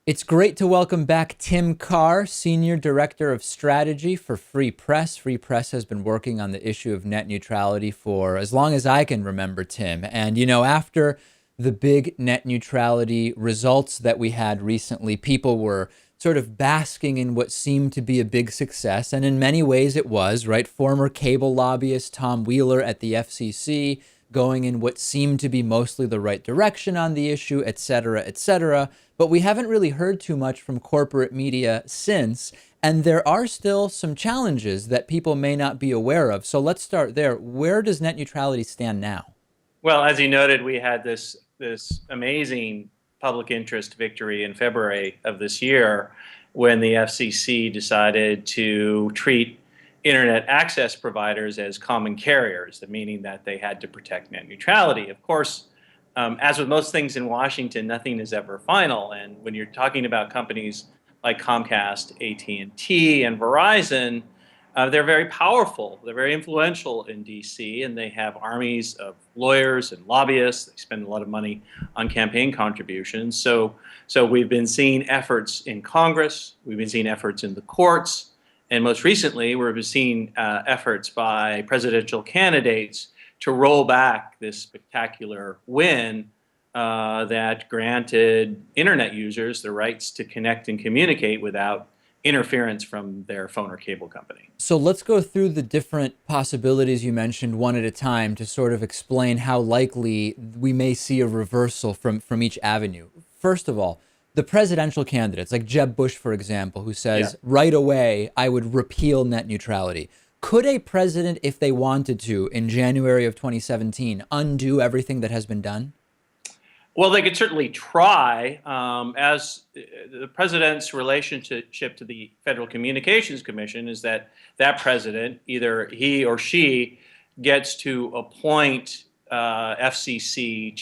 It's great to welcome back Tim Karr, Senior Director of Strategy for FreePress. FreePress has been working on the issue of net neutrality for as long as I can remember, Tim. And, after the big net neutrality results that we had recently, people were sort of basking in what seemed to be a big success. And in many ways it was, right? Former cable lobbyist Tom Wheeler at the FCC going in what seemed to be mostly the right direction on the issue, et cetera, et cetera. But we haven't really heard too much from corporate media since. And there are still some challenges that people may not be aware of. So let's start there. Where does net neutrality stand now? Well, as you noted, we had this amazing public interest victory in February of this year when the FCC decided to treat internet access providers as common carriers, meaning that they had to protect net neutrality. Of course, as with most things in Washington, nothing is ever final. And when you're talking about companies like Comcast, AT&T, and Verizon, they're very powerful. They're very influential in D.C., and they have armies of lawyers and lobbyists. They spend a lot of money on campaign contributions. So we've been seeing efforts in Congress. We've been seeing efforts in the courts. And most recently, we've been seeing efforts by presidential candidates to roll back this spectacular win that granted internet users the rights to connect and communicate without interference from their phone or cable company. So let's go through the different possibilities you mentioned one at a time to sort of explain how likely we may see a reversal from each avenue. First of all, the presidential candidates, like Jeb Bush, for example, who Yeah. says right away, I would repeal net neutrality. Could a president, if they wanted to, in January of 2017, undo everything that has been done? Well, they could certainly try. As the president's relationship to the Federal Communications Commission is that that president, either he or she, gets to appoint FCC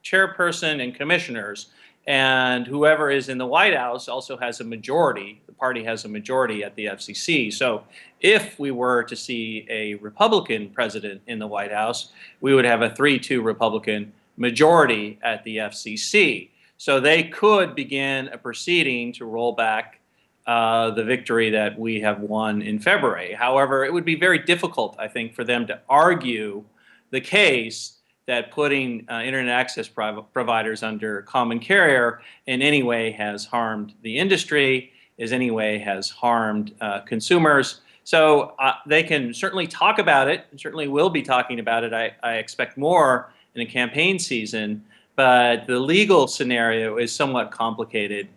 chairperson and commissioners, and whoever is in the White House also has a majority. The party has a majority at the FCC. So, if we were to see a Republican president in the White House, we would have a 3-2 Republican majority at the FCC. So they could begin a proceeding to roll back the victory that we have won in February. However, it would be very difficult, I think, for them to argue the case that putting internet access providers under common carrier in any way has harmed the industry, in any way has harmed consumers. So they can certainly talk about it, and certainly will be talking about it. I expect more in a campaign season, but the legal scenario is somewhat complicated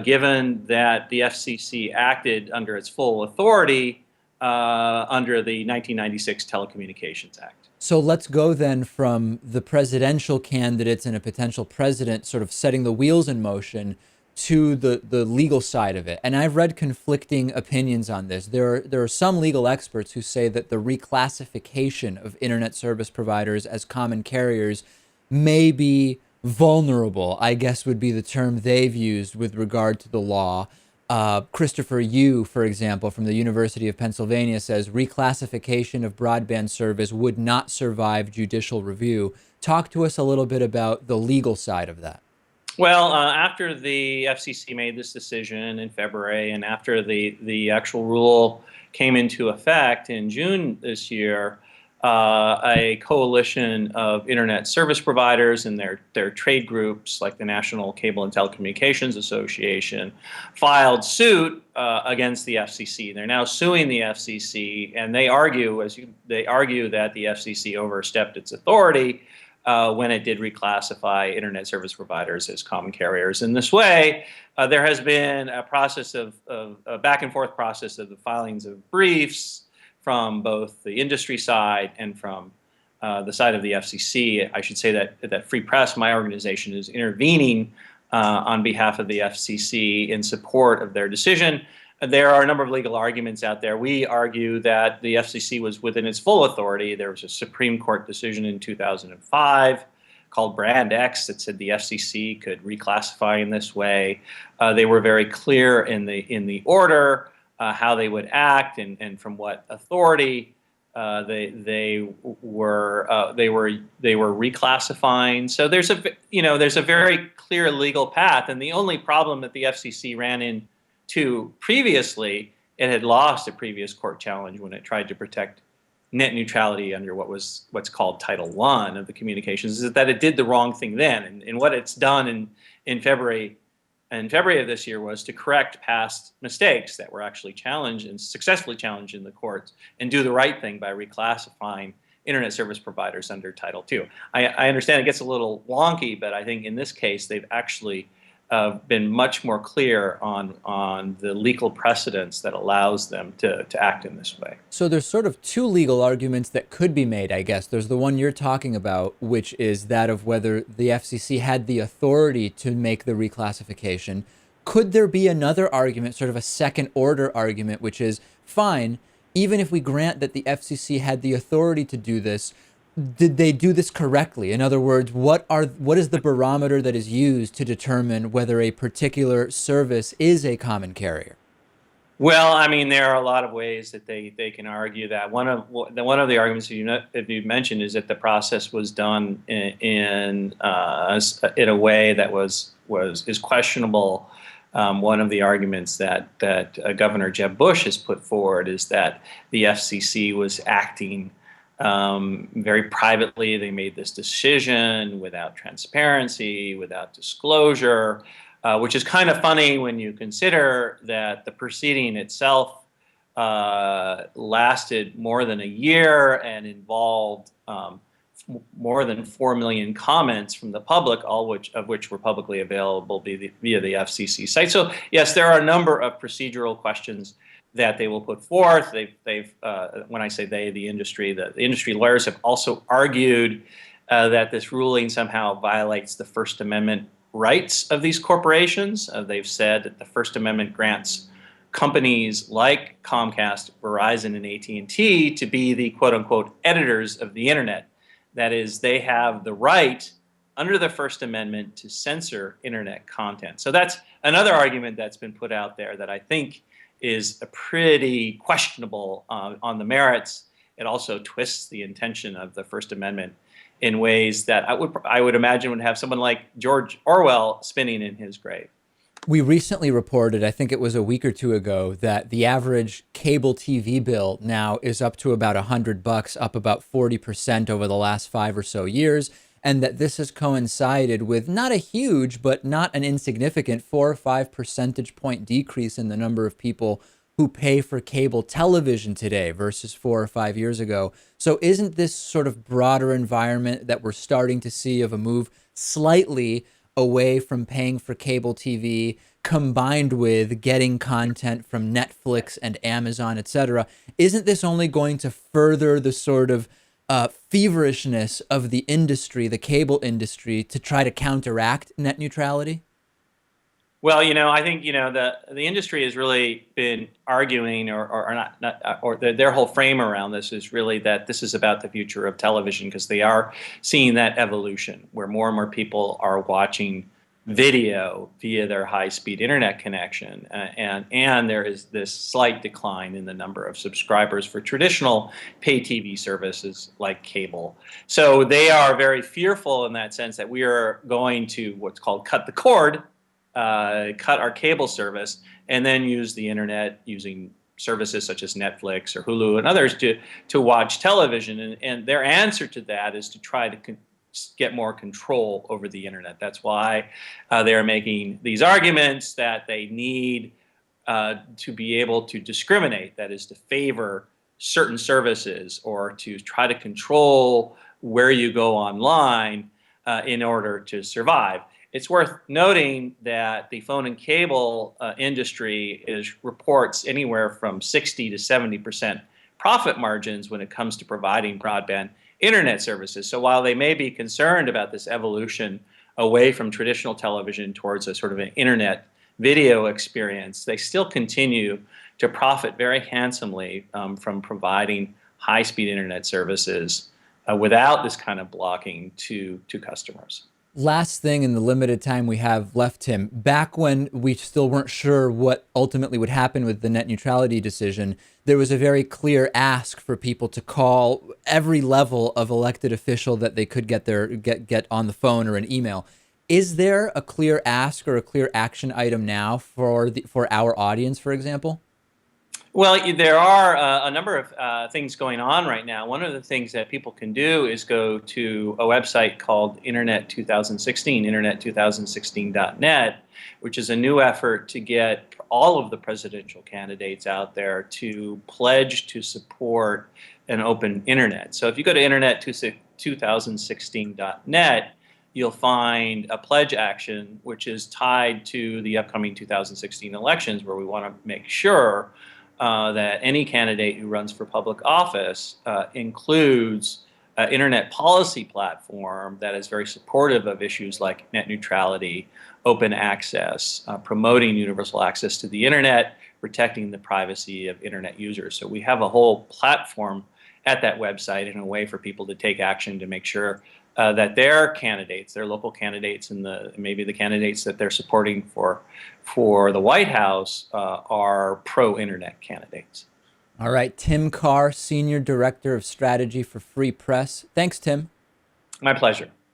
given that the FCC acted under its full authority under the 1996 Telecommunications Act. So let's go then from the presidential candidates and a potential president sort of setting the wheels in motion to the legal side of it. And I've read conflicting opinions on this. There are some legal experts who say that the reclassification of internet service providers as common carriers may be vulnerable, I guess would be the term they've used with regard to the law. Christopher Yu, for example, from the University of Pennsylvania, says reclassification of broadband service would not survive judicial review. Talk to us a little bit about the legal side of that. Well, after the FCC made this decision in February, and after the actual rule came into effect in June this year, a coalition of internet service providers and their trade groups, like the National Cable and Telecommunications Association, filed suit against the FCC. They're now suing the FCC, and they argue, they argue that the FCC overstepped its authority when it did reclassify internet service providers as common carriers. In this way, there has been a process of a back and forth process of the filings of briefs from both the industry side and from the side of the FCC. I should say that Free Press, my organization, is intervening on behalf of the FCC in support of their decision. There are a number of legal arguments out there. We argue that the FCC was within its full authority. There was a Supreme Court decision in 2005 called Brand X that said the FCC could reclassify in this way. They were very clear in the order how they would act and from what authority They were reclassifying. So there's a very clear legal path, and the only problem that the FCC ran into previously, it had lost a previous court challenge when it tried to protect net neutrality under what's called Title I of the communications, is that it did the wrong thing then, and what it's done in February of this year was to correct past mistakes that were actually challenged and successfully challenged in the courts, and do the right thing by reclassifying internet service providers under Title II. I understand it gets a little wonky, but I think in this case they've actually been much more clear on the legal precedents that allows them to act in this way. So there's sort of two legal arguments that could be made, I guess. There's the one you're talking about, which is that of whether the FCC had the authority to make the reclassification. Could there be another argument, sort of a second order argument, which is, fine, even if we grant that the FCC had the authority to do this, did they do this correctly? In other words, what is the barometer that is used to determine whether a particular service is a common carrier? Well, I mean, there are a lot of ways that they can argue that. One of the arguments that you mentioned is that the process was done in a way that is questionable. One of the arguments that Governor Jeb Bush has put forward is that the FCC was acting very privately. They made this decision without transparency, without disclosure, which is kind of funny when you consider that the proceeding itself lasted more than a year and involved more than 4 million comments from the public, of which were publicly available via the FCC site. So yes, there are a number of procedural questions that they will put forth. When I say they, the industry lawyers have also argued that this ruling somehow violates the First Amendment rights of these corporations. They've said that the First Amendment grants companies like Comcast, Verizon, and AT&T to be the quote-unquote editors of the internet. That is, they have the right under the First Amendment to censor internet content. So that's another argument that's been put out there that I think is a pretty questionable on the merits. It also twists the intention of the First Amendment in ways that I would imagine would have someone like George Orwell spinning in his grave. We recently reported, I think it was a week or two ago, that the average cable TV bill now is up to about $100, up about 40% over the last 5 or so years, and that this has coincided with not a huge, but not an insignificant 4 or 5 percentage point decrease in the number of people who pay for cable television today versus 4 or 5 years ago. So isn't this sort of broader environment that we're starting to see of a move slightly away from paying for cable TV, combined with getting content from Netflix and Amazon, etc., isn't this only going to further the sort of feverishness of the industry, the cable industry, to try to counteract net neutrality? Well, I think the industry has really been arguing, their whole frame around this is really that this is about the future of television, because they are seeing that evolution where more and more people are watching video via their high-speed internet connection, and there is this slight decline in the number of subscribers for traditional pay TV services like cable. So they are very fearful in that sense that we are going to what's called cut the cord. Cut our cable service, and then use the internet using services such as Netflix or Hulu and others to watch television. And their answer to that is to try to get more control over the internet. That's why they're making these arguments that they need to be able to discriminate, that is, to favor certain services or to try to control where you go online in order to survive. It's worth noting that the phone and cable industry reports anywhere from 60 to 70% profit margins when it comes to providing broadband internet services. So while they may be concerned about this evolution away from traditional television towards a sort of an internet video experience, they still continue to profit very handsomely from providing high-speed internet services without this kind of blocking to customers. Last thing in the limited time we have left, Tim, back when we still weren't sure what ultimately would happen with the net neutrality decision, there was a very clear ask for people to call every level of elected official that they could get on the phone or an email. Is there a clear ask or a clear action item now for our audience, for example? Well, there are a number of things going on right now. One of the things that people can do is go to a website called Internet 2016, internet2016.net, which is a new effort to get all of the presidential candidates out there to pledge to support an open internet. So if you go to internet2016.net, you'll find a pledge action which is tied to the upcoming 2016 elections, where we want to make sure that any candidate who runs for public office includes an internet policy platform that is very supportive of issues like net neutrality, open access, promoting universal access to the internet, protecting the privacy of internet users. So we have a whole platform at that website in a way for people to take action to make sure that their candidates, their local candidates, and maybe the candidates that they're supporting for the White House are pro-internet candidates. All right, Tim Karr, Senior Director of Strategy for Free Press. Thanks, Tim. My pleasure.